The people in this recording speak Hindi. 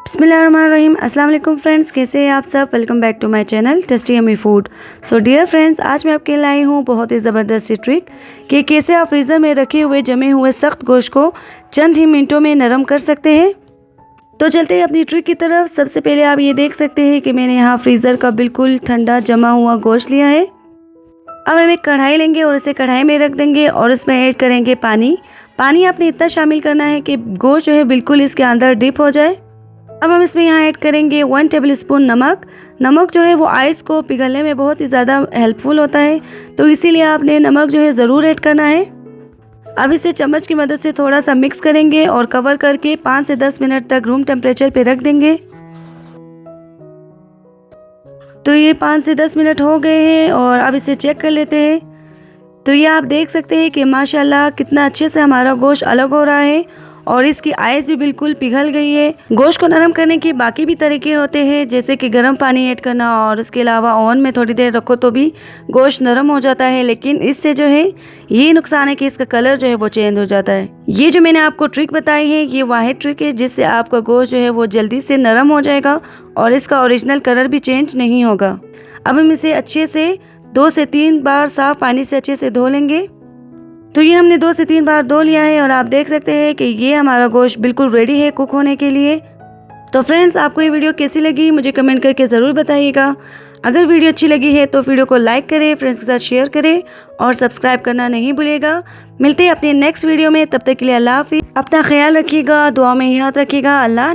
बिस्मिल्लाहिर्रहमानिर्रहीम। अस्सलाम वालेकुम फ्रेंड्स, कैसे हैं आप सब। Welcome back to my channel tasty yummy food. So dear friends, आज मैं आपके लिए लाई हूँ बहुत ही ज़बरदस्त सी ट्रिक कि कैसे आप फ्रीज़र में रखे हुए जमे हुए सख्त गोश्त को चंद ही मिनटों में नरम कर सकते हैं। तो चलते हैं अपनी ट्रिक की तरफ। सबसे पहले आप ये देख सकते हैं कि मैंने यहाँ फ्रीज़र का बिल्कुल ठंडा जमा हुआ गोश्त लिया है। अब हम एक कढ़ाई लेंगे और इसे कढ़ाई में रख देंगे और इसमें ऐड करेंगे पानी। पानी आपने इतना शामिल करना है कि गोश्त जो है बिल्कुल इसके अंदर डिप हो जाए। अब हम इसमें यहाँ ऐड करेंगे 1 टेबलस्पून नमक। नमक जो है वो आइस को पिघलने में बहुत ही ज़्यादा हेल्पफुल होता है, तो इसीलिए आपने नमक जो है ज़रूर ऐड करना है। अब इसे चम्मच की मदद से थोड़ा सा मिक्स करेंगे और कवर करके 5 से 10 मिनट तक रूम टेम्परेचर पे रख देंगे। तो ये 5 से 10 मिनट हो गए हैं और अब इसे चेक कर लेते हैं। तो ये आप देख सकते हैं कि माशाल्लाह कितना अच्छे से हमारा गोश्त अलग हो रहा है और इसकी आइस भी बिल्कुल पिघल गई है। गोश्त को नरम करने के बाकी भी तरीके होते हैं, जैसे कि गर्म पानी ऐड करना और इसके अलावा ओवन में थोड़ी देर रखो तो भी गोश्त नरम हो जाता है। लेकिन इससे जो है ये नुकसान है कि इसका कलर जो है वो चेंज हो जाता है। ये जो मैंने आपको ट्रिक बताई है ये वाहिद ट्रिक है जिससे आपका गोश्त जो है वो जल्दी से नरम हो जाएगा और इसका ओरिजिनल कलर भी चेंज नहीं होगा। अब हम इसे अच्छे से 2 से 3 बार साफ पानी से अच्छे से धो लेंगे। तो ये हमने 2 से 3 बार धो लिया है और आप देख सकते हैं कि ये हमारा गोश्त बिल्कुल रेडी है कुक होने के लिए। तो फ्रेंड्स, आपको ये वीडियो कैसी लगी मुझे कमेंट करके ज़रूर बताइएगा। अगर वीडियो अच्छी लगी है तो वीडियो को लाइक करें, फ्रेंड्स के साथ शेयर करें और सब्सक्राइब करना नहीं भूलिएगा। मिलते हैं अपने नेक्स्ट वीडियो में, तब तक के लिए अल्लाह हाफिज़। अपना ख्याल रखिएगा, दुआ में याद रखिएगा। अल्लाह।